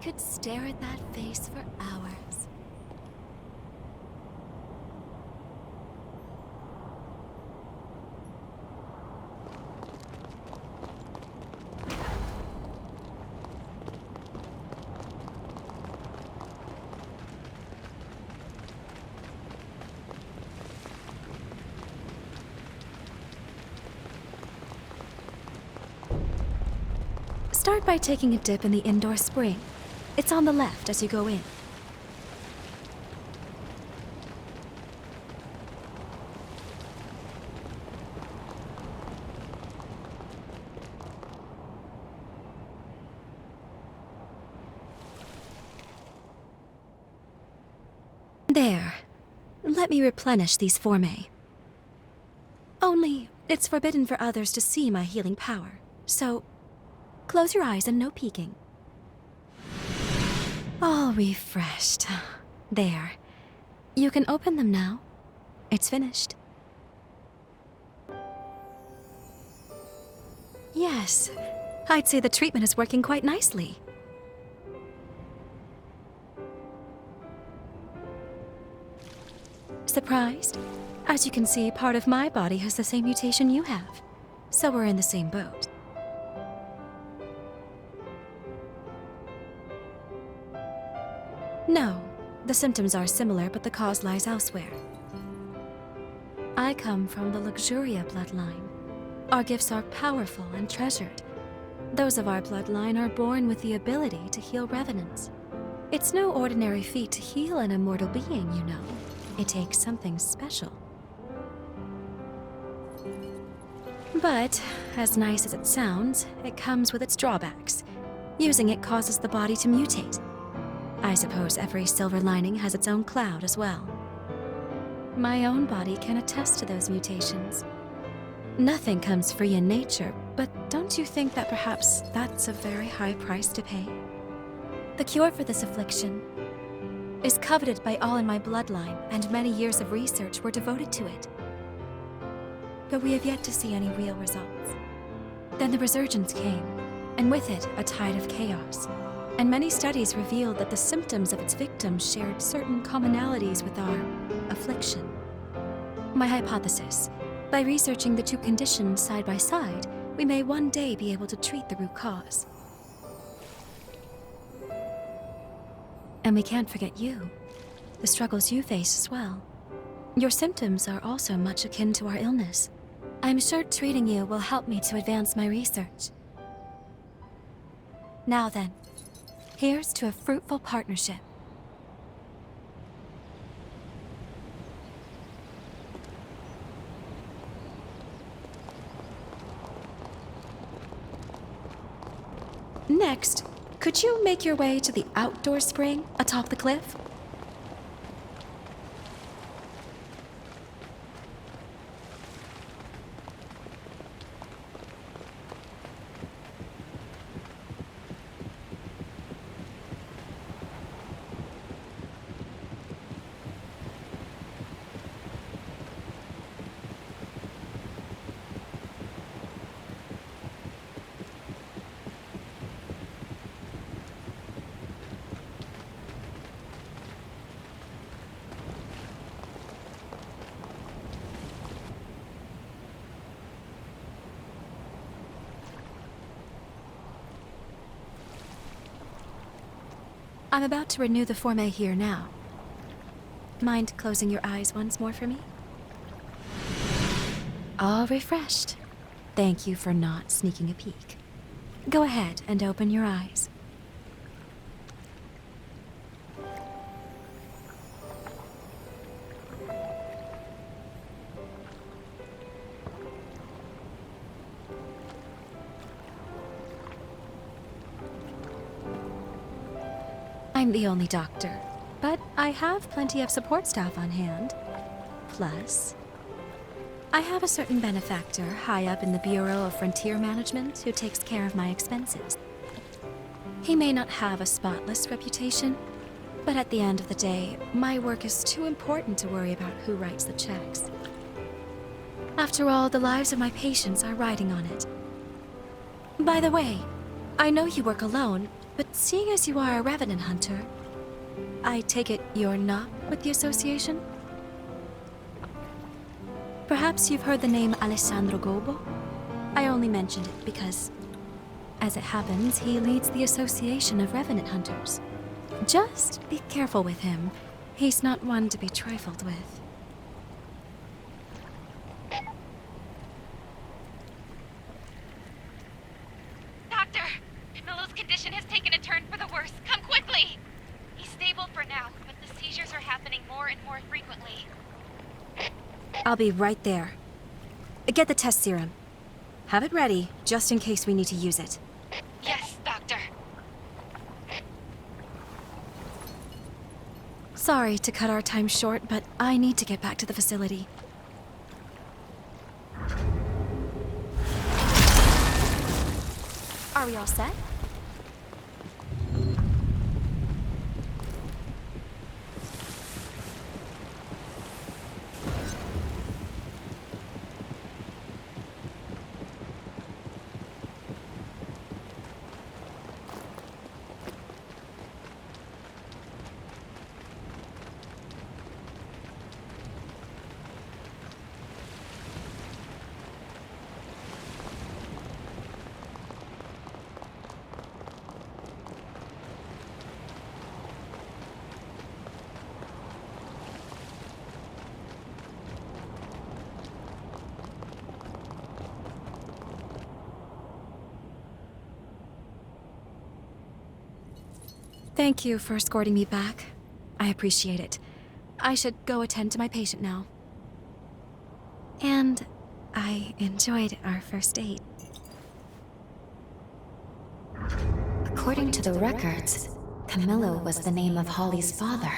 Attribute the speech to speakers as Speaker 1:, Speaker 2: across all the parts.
Speaker 1: could stare at that face for hours. Start by taking a dip in the indoor spring. It's on the left as you go in. There. Let me replenish these formae. Only, it's forbidden for others to see my healing power, so close your eyes and no peeking. All refreshed. There. You can open them now. It's finished. Yes, I'd say the treatment is working quite nicely. Surprised? As you can see, part of my body has the same mutation you have. So we're in the same boat. No, the symptoms are similar, but the cause lies elsewhere. I come from the Luxuria bloodline. Our gifts are powerful and treasured. Those of our bloodline are born with the ability to heal revenants. It's no ordinary feat to heal an immortal being, you know. It takes something special. But, as nice as it sounds, it comes with its drawbacks. Using it causes the body to mutate. I suppose every silver lining has its own cloud as well. My own body can attest to those mutations. Nothing comes free in nature, but don't you think that perhaps that's a very high price to pay? The cure for this affliction is coveted by all in my bloodline, and many years of research were devoted to it. But we have yet to see any real results. Then the resurgence came, and with it, a tide of chaos. And many studies revealed that the symptoms of its victims shared certain commonalities with our affliction. My hypothesis: by researching the two conditions side by side, we may one day be able to treat the root cause. And we can't forget you, the struggles you face as well. Your symptoms are also much akin to our illness. I'm sure treating you will help me to advance my research. Now then, here's to a fruitful partnership. Next, could you make your way to the outdoor spring atop the cliff? I'm about to renew the formae here now. Mind closing your eyes once more for me? All refreshed. Thank you for not sneaking a peek. Go ahead and open your eyes. I'm the only doctor, but I have plenty of support staff on hand. Plus, I have a certain benefactor high up in the Bureau of Frontier Management who takes care of my expenses. He may not have a spotless reputation, but at the end of the day, my work is too important to worry about who writes the checks. After all, the lives of my patients are riding on it. By the way, I know you work alone, But seeing as you are a revenant hunter, I take it you're not with the association? Perhaps you've heard the name Alessandro Gobo? I only mentioned it because, as it happens, he leads the Association of Revenant Hunters. Just be careful with him. He's not one to be trifled with.
Speaker 2: Doctor! Camilo's condition has taken a turn for the worse. Come quickly! He's stable for now, but the seizures are happening more and more frequently.
Speaker 1: I'll be right there. Get the test serum. Have it ready, just in case we need to use it.
Speaker 2: Yes, Doctor.
Speaker 1: Sorry to cut our time short, but I need to get back to the facility. Are we all set? Thank you for escorting me back. I appreciate it. I should go attend to my patient now. And I enjoyed our first date.
Speaker 3: According to the records, Camillo was the name of Holly's father.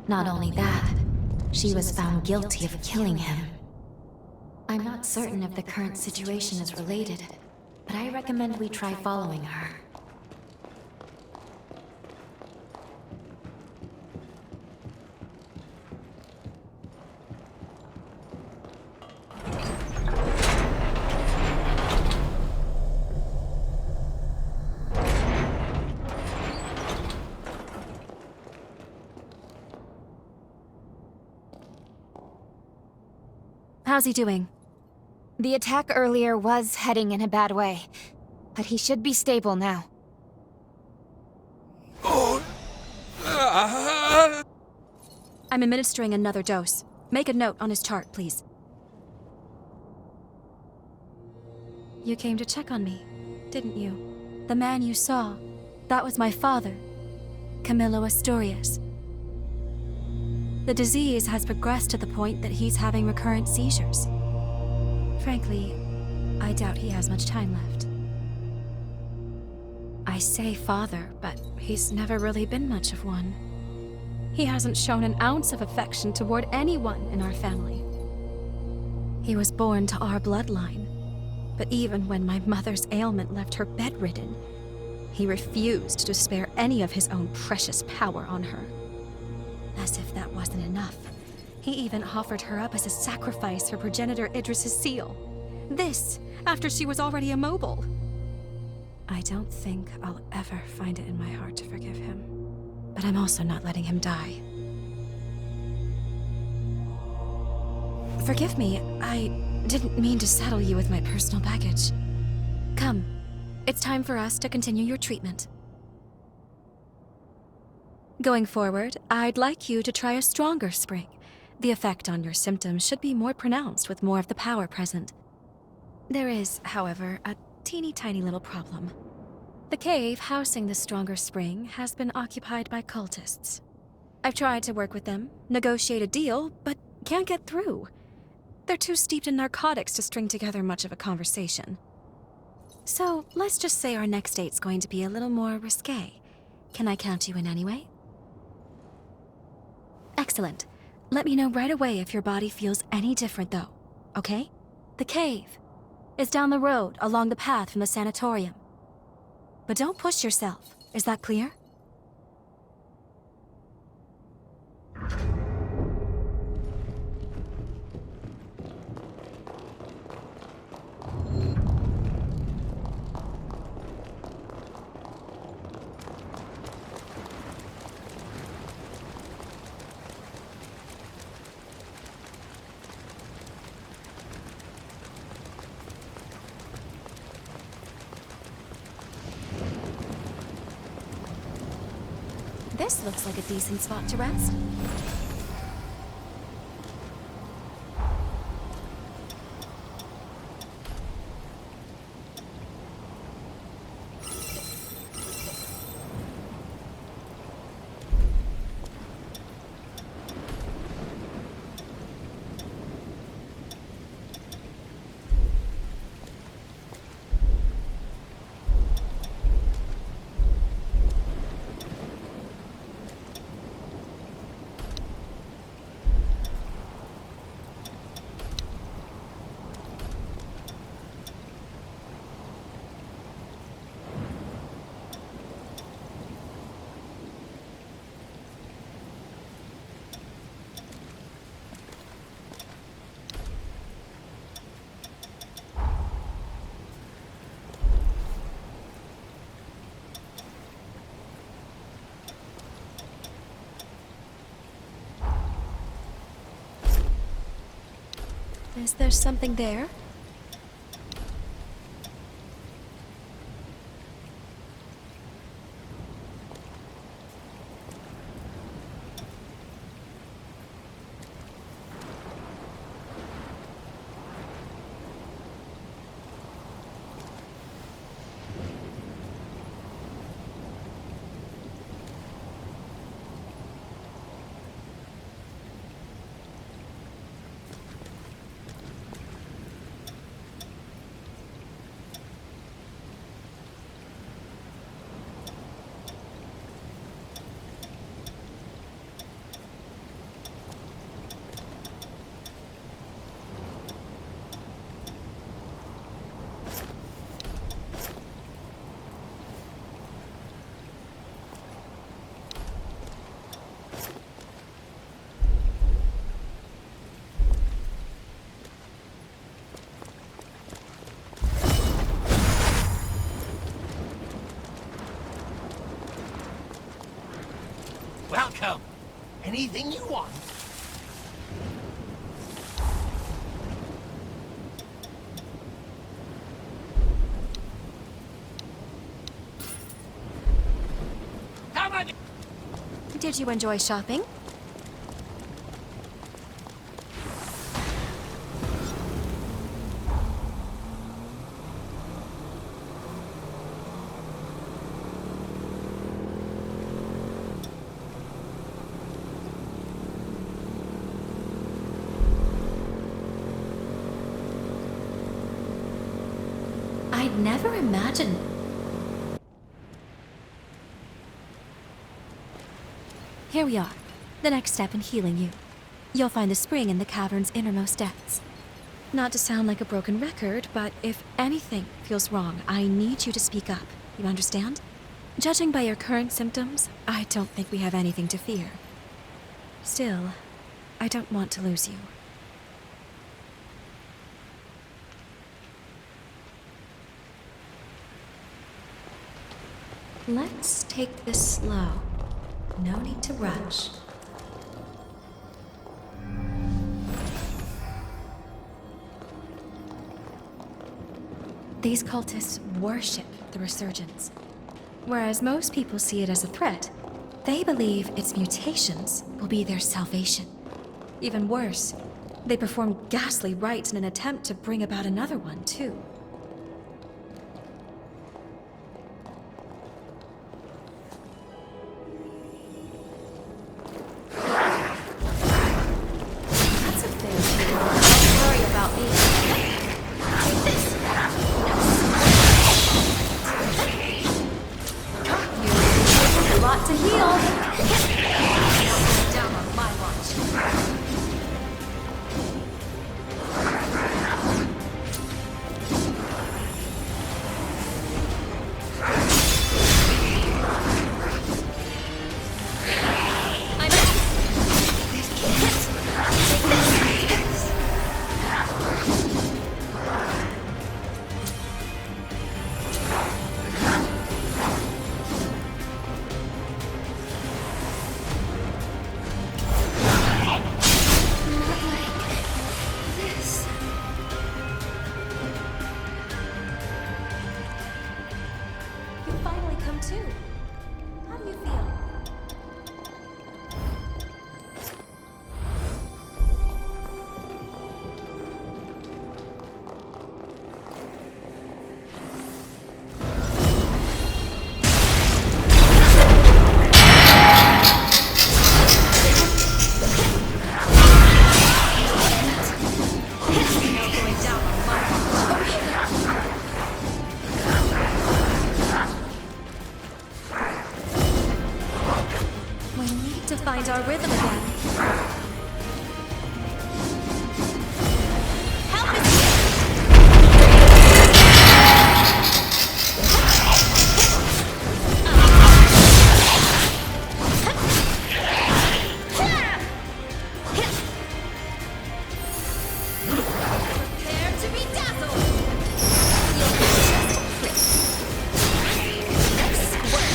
Speaker 3: Not only that, she was found guilty of killing him. I'm not certain if the current situation is related, but I recommend we try following her.
Speaker 1: How's he doing?
Speaker 4: The attack earlier was heading in a bad way, but he should be stable now.
Speaker 1: I'm administering another dose. Make a note on his chart, please. You came to check on me, didn't you? The man you saw, that was my father, Camillo Asturias. The disease has progressed to the point that he's having recurrent seizures. Frankly, I doubt he has much time left. I say father, but he's never really been much of one. He hasn't shown an ounce of affection toward anyone in our family. He was born to our bloodline, but even when my mother's ailment left her bedridden, he refused to spare any of his own precious power on her. As if that wasn't enough, he even offered her up as a sacrifice for progenitor Idris's seal. This, after she was already immobile. I don't think I'll ever find it in my heart to forgive him. But I'm also not letting him die. Forgive me, I didn't mean to saddle you with my personal baggage. Come, it's time for us to continue your treatment. Going forward, I'd like you to try a stronger spring. The effect on your symptoms should be more pronounced with more of the power present. There is, however, a teeny tiny little problem. The cave housing the stronger spring has been occupied by cultists. I've tried to work with them, negotiate a deal, but can't get through. They're too steeped in narcotics to string together much of a conversation. So let's just say our next date's going to be a little more risque. Can I count you in anyway? Excellent. Let me know right away if your body feels any different, though, okay? The cave is down the road along the path from the sanatorium. But don't push yourself. Is that clear? This looks like a decent spot to rest. Is there something there?
Speaker 5: Welcome. Anything you want? How about it?
Speaker 1: Did you enjoy shopping? I'd never imagined. Here we are, the next step in healing you. You'll find the spring in the cavern's innermost depths. Not to sound like a broken record, but if anything feels wrong, I need you to speak up. You understand? Judging by your current symptoms, I don't think we have anything to fear. Still, I don't want to lose you. Let's take this slow. No need to rush. These cultists worship the resurgence. Whereas most people see it as a threat, they believe its mutations will be their salvation. Even worse, they perform ghastly rites in an attempt to bring about another one, too. find our rhythm again. Help is here! Prepare to be dazzled! You'll be just a prick. Squirt.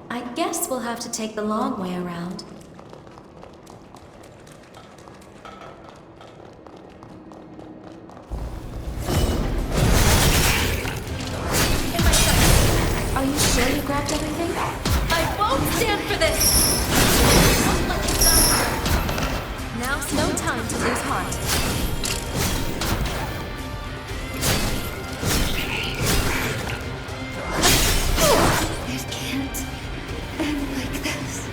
Speaker 1: I guess we'll have to take the long way around. Are you sure you grabbed everything? I won't stand for this! Now's no time to lose heart. It can't end like this.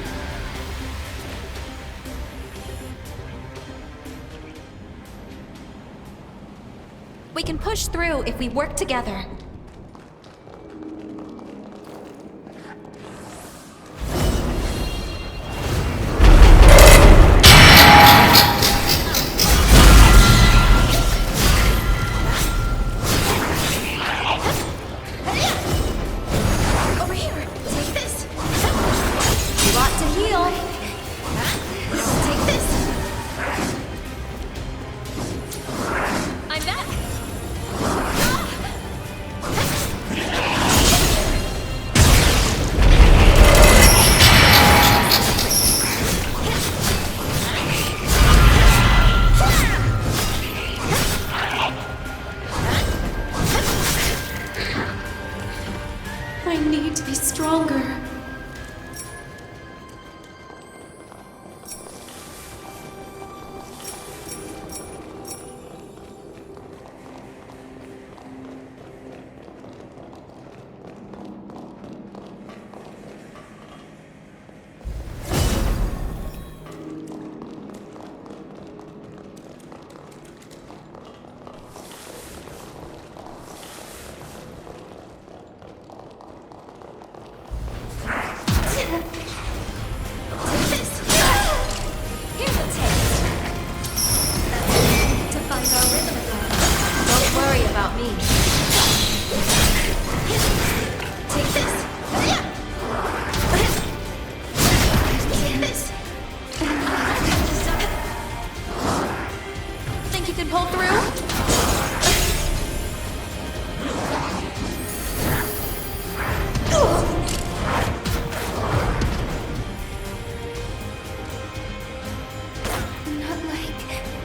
Speaker 1: We can push through if we work together. Over here, take this. You ought to heal. Take this. I'm back. I need to be stronger.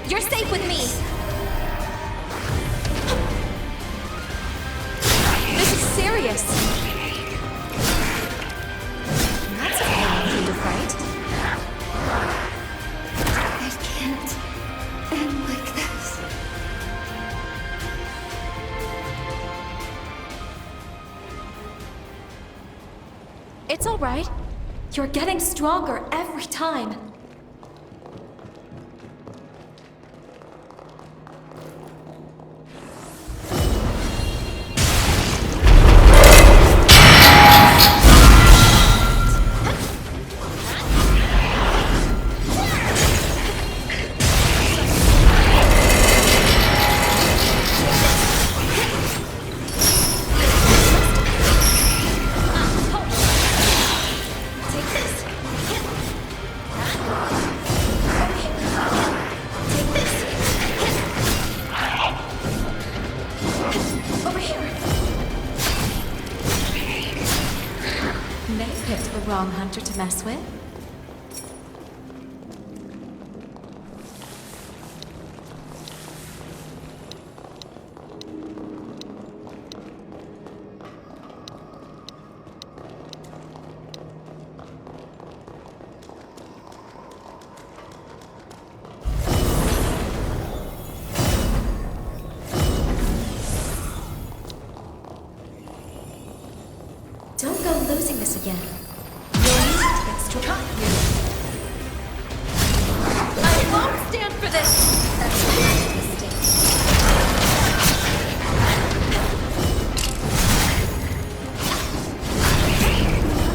Speaker 1: You're safe with me! This is serious! That's a kind of fight. It can't end like this. It's alright. You're getting stronger every time. They picked the wrong hunter to mess with. go losing this again. You'll need to get strong. I won't stand for this! That's my mistake.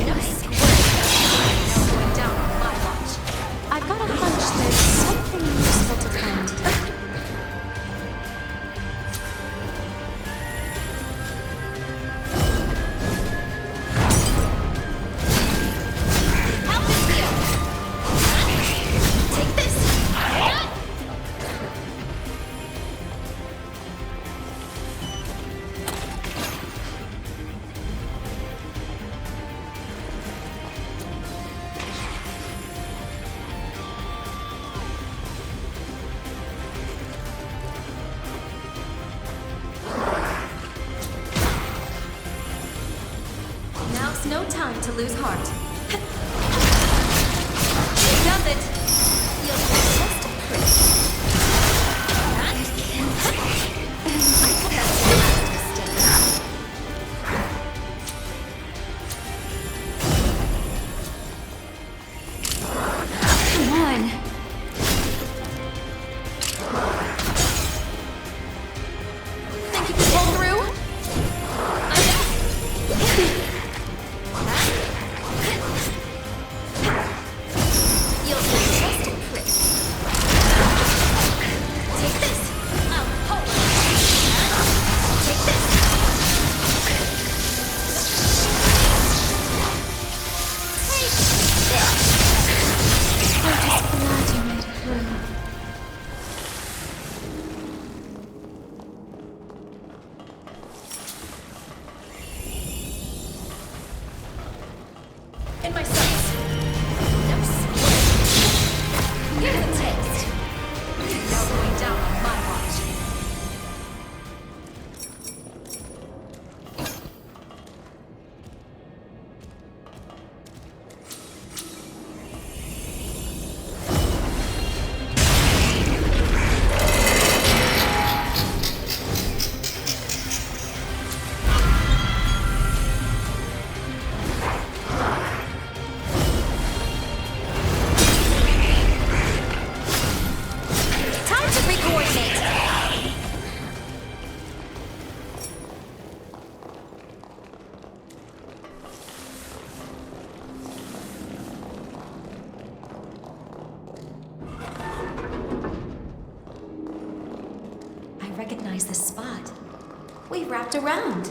Speaker 1: Nice work. Now going down on my watch. I've got a hunch there's something useful to find here. Take this! Now's no time to lose heart. Does it? You'll be just a prick. I think that's the last mistake. Come on. Think you can pull through? I know. You'll be just a prick. Take this. I'll hold it. Take this. Take this. I'm just glad you made it through. In my sights. No split. Give it a taste. Now going down on my watch. Time to re-coordinate. I recognize this spot. We wrapped around.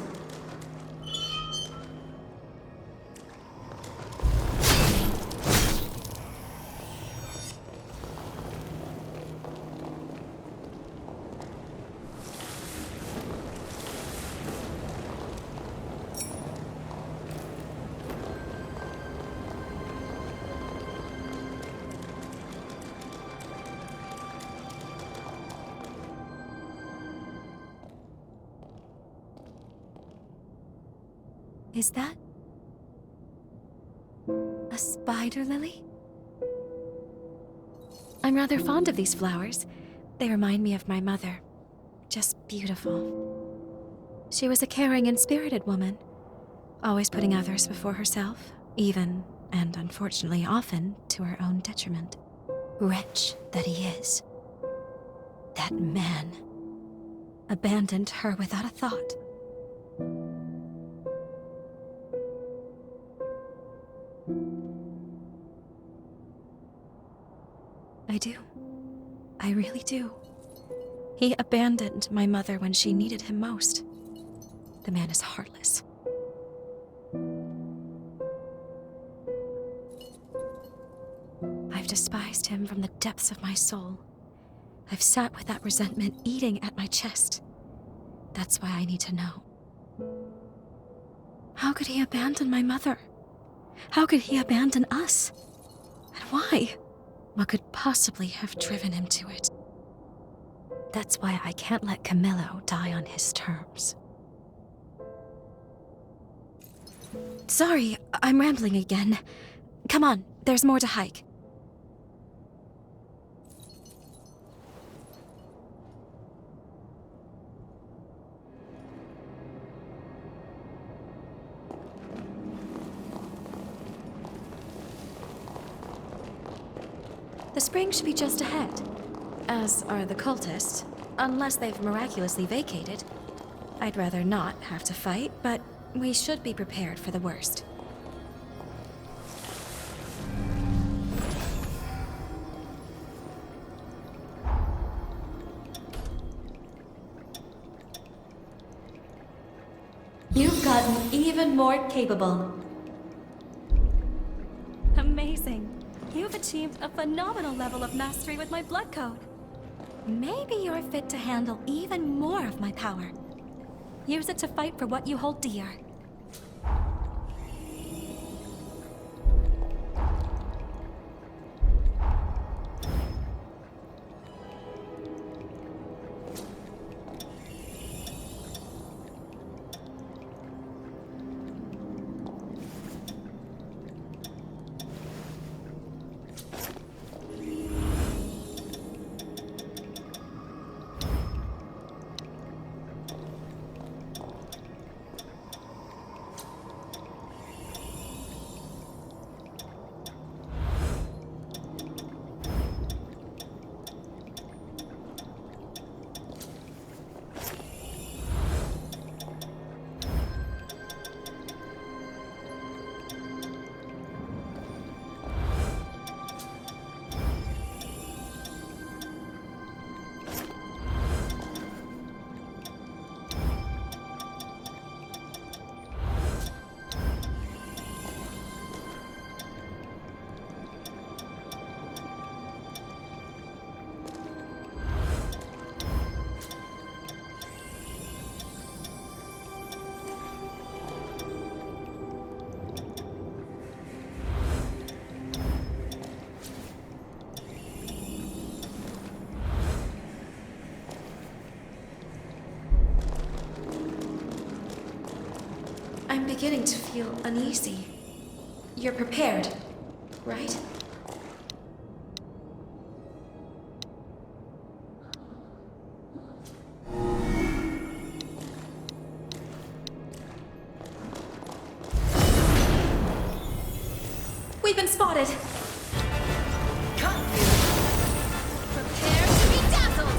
Speaker 1: Is that a spider lily? I'm rather fond of these flowers. They remind me of my mother. Just beautiful. She was a caring and spirited woman, always putting others before herself, even, and unfortunately often, to her own detriment. Wretch that he is. That man abandoned her without a thought. I do. I really do. He abandoned my mother when she needed him most. The man is heartless. I've despised him from the depths of my soul. I've sat with that resentment eating at my chest. That's why I need to know. How could he abandon my mother? How could he abandon us? And why? What could possibly have driven him to it? That's why I can't let Camillo die on his terms. Sorry, I'm rambling again. Come on, there's more to hike. The spring should be just ahead, as are the cultists, unless they've miraculously vacated. I'd rather not have to fight, but we should be prepared for the worst. You've gotten even more capable. Amazing. You've achieved a phenomenal level of mastery with my blood code. Maybe you're fit to handle even more of my power. Use it to fight for what you hold dear. I'm beginning to feel uneasy. You're prepared, right? We've been spotted!
Speaker 2: Prepare to be dazzled!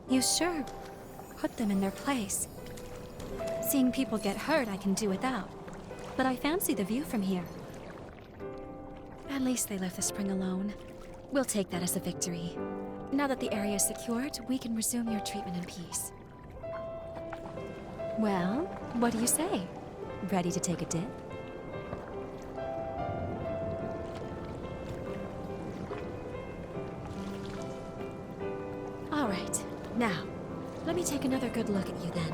Speaker 1: You sure put them in their place. Seeing people get hurt I can do without, but I fancy the view from here. At least they left the spring alone. We'll take that as a victory. Now that the area is secured, we can resume your treatment in peace. Well, what do you say? Ready to take a dip? All right. Now, let me take another good look at you then.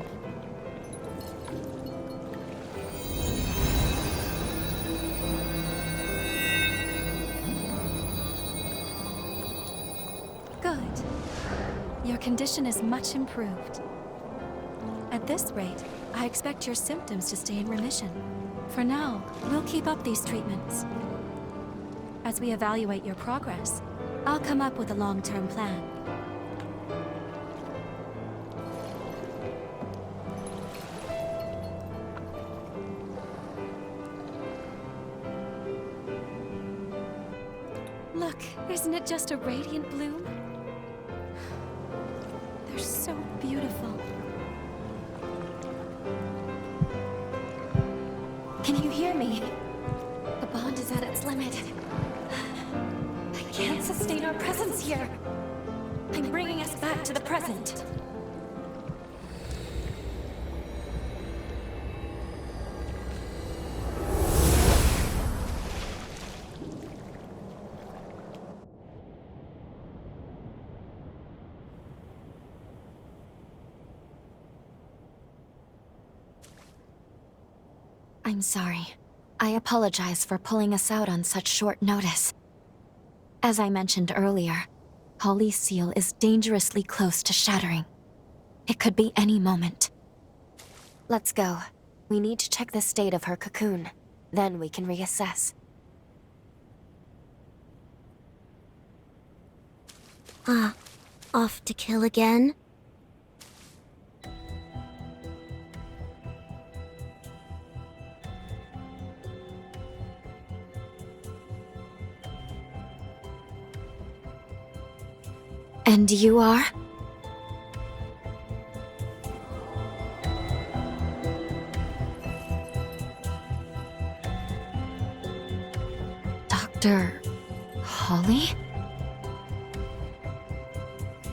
Speaker 1: Good. Your condition is much improved. At this rate, I expect your symptoms to stay in remission. For now, we'll keep up these treatments. As we evaluate your progress, I'll come up with a long-term plan. Look, isn't it just a radiant bloom? They're so beautiful.
Speaker 3: Can you hear me? The bond is at its limit. I can't sustain our presence here. I'm bringing us back to the present. I'm sorry. I apologize for pulling us out on such short notice. As I mentioned earlier, Holly's seal is dangerously close to shattering. It could be any moment. Let's go. We need to check the state of her cocoon. Then we can reassess.
Speaker 6: Off to kill again?
Speaker 3: And you are? Dr. Holly?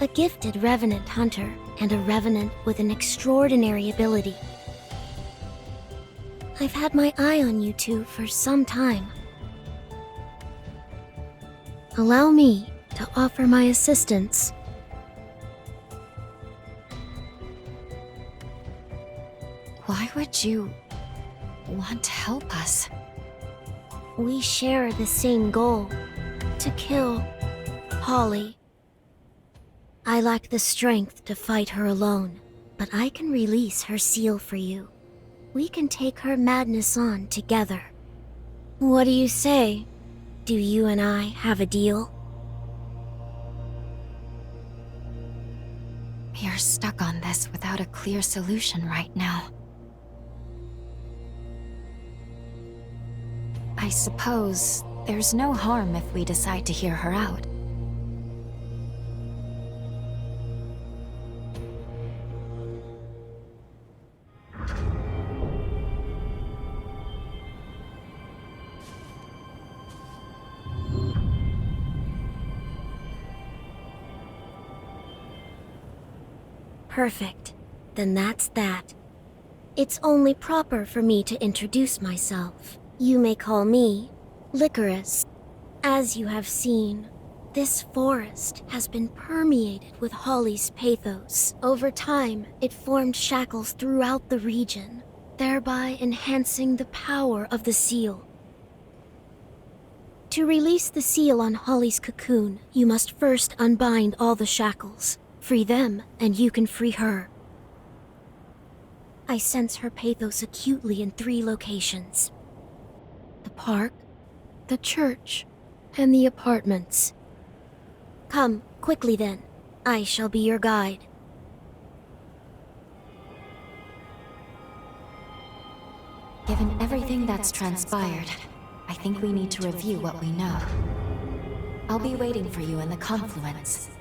Speaker 6: A gifted Revenant hunter, and a Revenant with an extraordinary ability. I've had my eye on you two for some time. Allow me to offer my assistance.
Speaker 3: Why would you want to help us?
Speaker 6: We share the same goal, to kill Holly. I lack the strength to fight her alone, but I can release her seal for you. We can take her madness on together. What do you say? Do you and I have a deal?
Speaker 3: We are stuck on this without a clear solution right now. I suppose there's no harm if we decide to hear her out.
Speaker 6: Perfect. Then that's that. It's only proper for me to introduce myself. You may call me Licorice. As you have seen, this forest has been permeated with Holly's pathos. Over time, it formed shackles throughout the region, thereby enhancing the power of the seal. To release the seal on Holly's cocoon, you must first unbind all the shackles. Free them, and you can free her. I sense her pathos acutely in 3 locations: the park, the church, and the apartments. Come, quickly then. I shall be your guide.
Speaker 3: Given everything that's transpired, I think we need to review what we know. I'll be waiting for you in the confluence.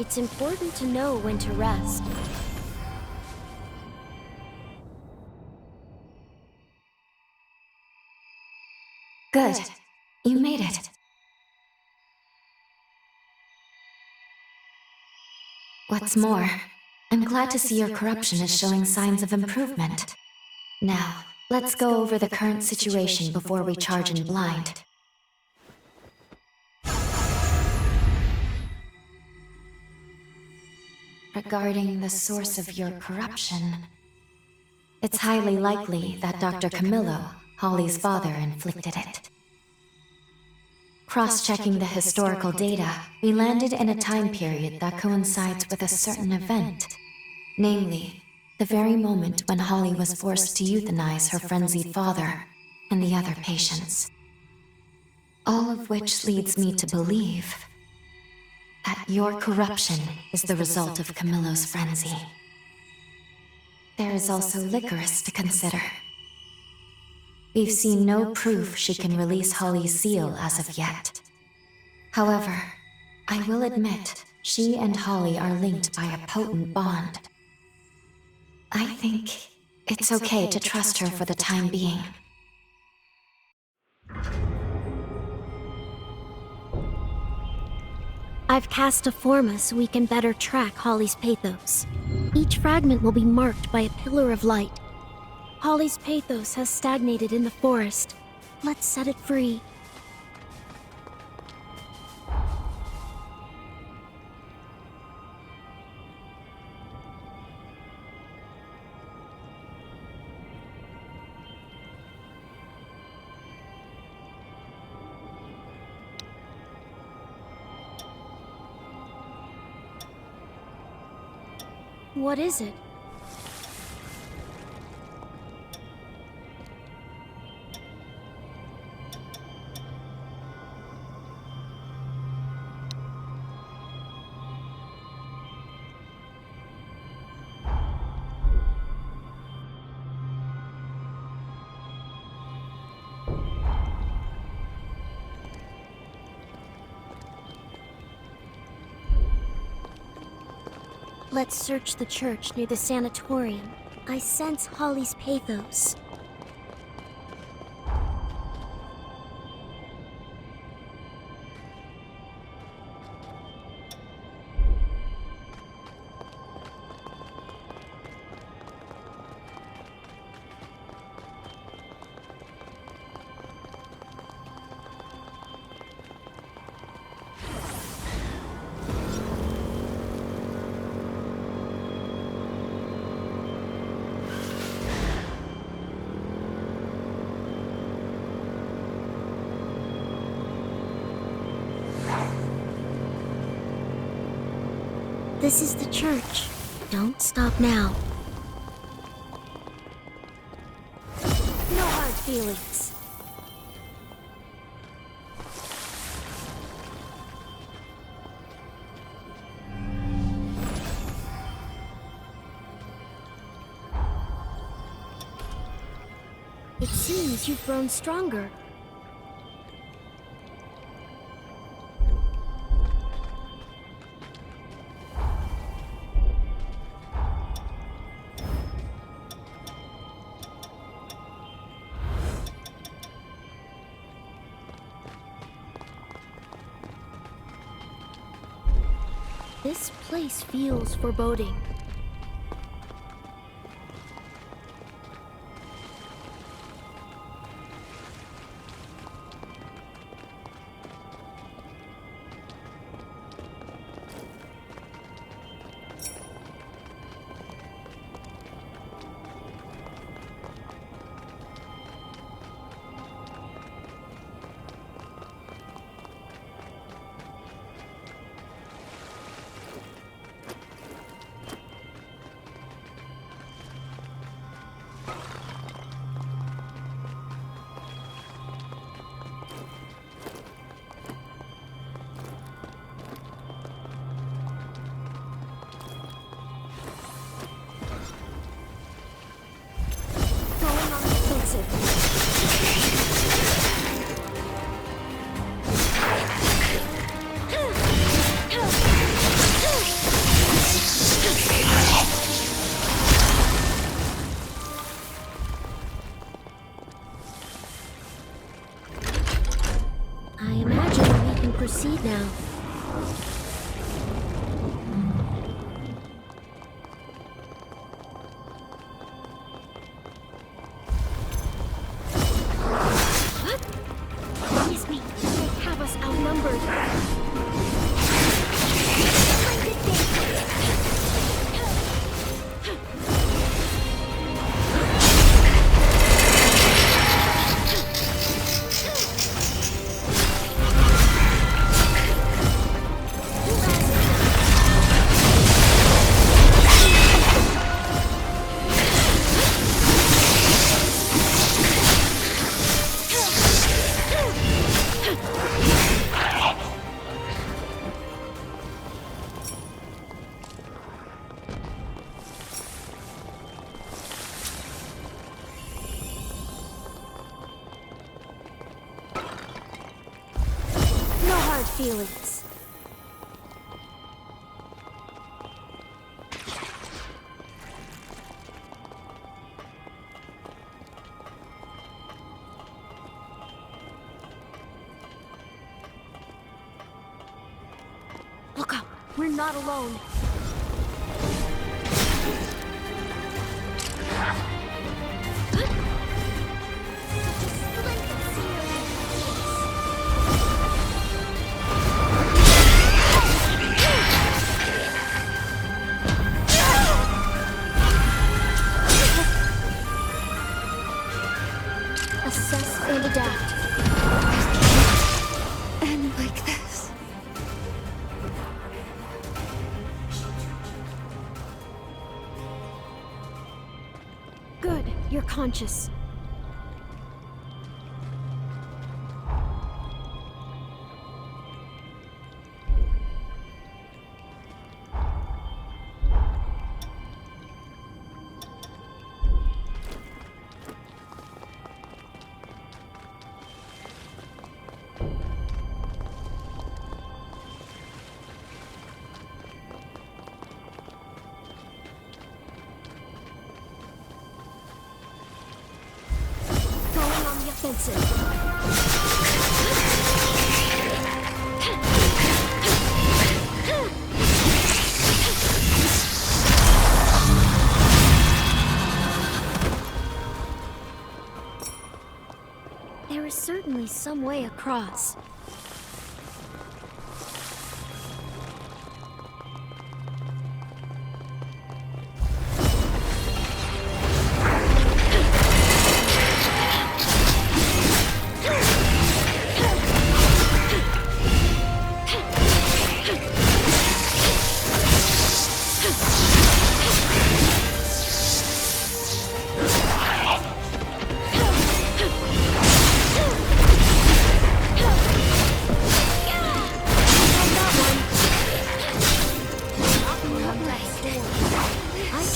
Speaker 6: It's important to know when to rest.
Speaker 3: Good. You made it. What's more, I'm glad to see your corruption is showing signs of improvement. Now, let's go over the current situation before we charge in blind. Regarding the source of your corruption, it's highly likely that Dr. Camillo, Holly's father, inflicted it. Cross-checking the historical data, we landed in a time period that coincides with a certain event. Namely, the very moment when Holly was forced to euthanize her frenzied father and the other patients. All of which leads me to believe that your corruption is the result of Camillo's frenzy. There is also Licorice to consider. We've seen no proof she can release Holly's seal as of yet. However, I will admit she and Holly are linked by a potent bond. I think it's okay to trust her for the time being.
Speaker 6: I've cast a forma so we can better track Holly's pathos. Each fragment will be marked by a pillar of light. Holly's pathos has stagnated in the forest. Let's set it free. What is it? Let's search the church near the sanatorium. I sense Holly's pathos. This is the church. Don't stop now. No hard feelings. It seems you've grown stronger. This place feels foreboding. proceed now. Miss me. They have us outnumbered. No hard feelings. Look up. We're not alone. Assess and adapt. And like this. Good, you're conscious. Going on the offensive. There is certainly some way across.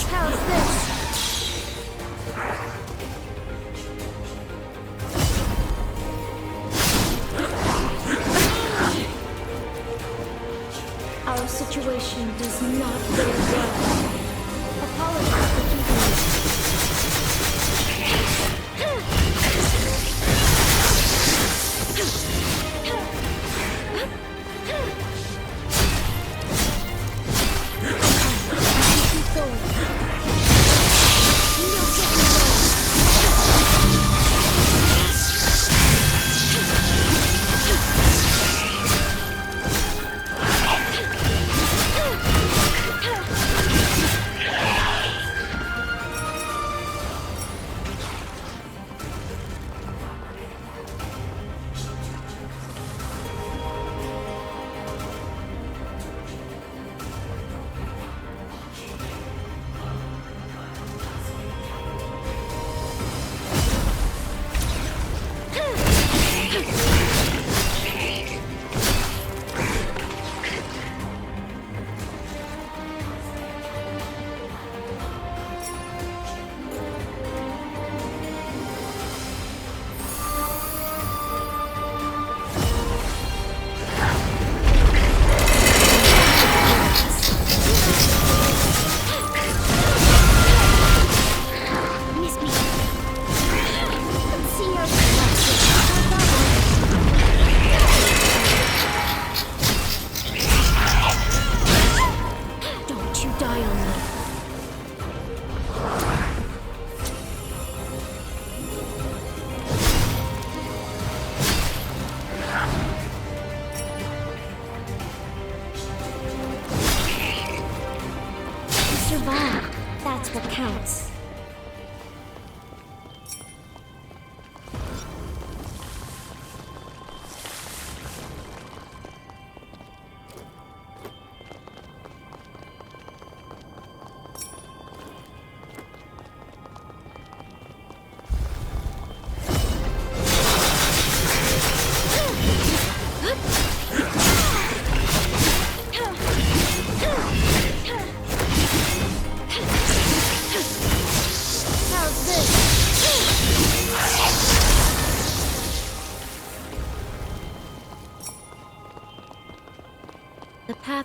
Speaker 6: How's this? Our situation does not go well. Apologies for keeping you. Keep going. No getting away.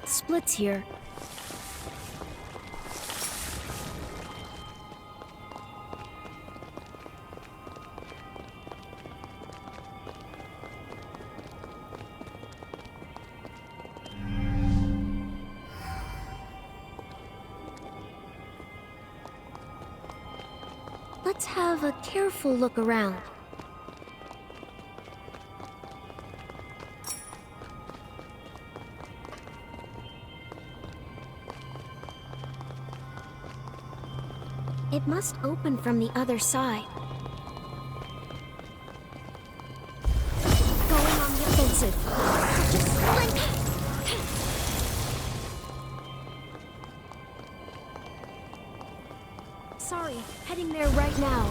Speaker 6: path splits here. Let's have a careful look around. It must open from the other side. Going on the offensive. Just sprint! Sorry, heading there right now.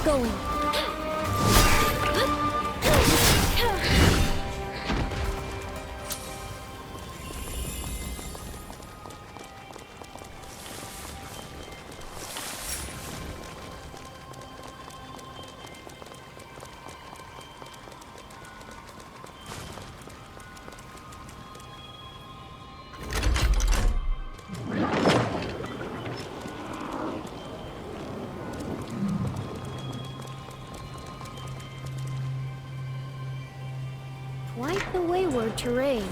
Speaker 6: Going. Quite the wayward terrain.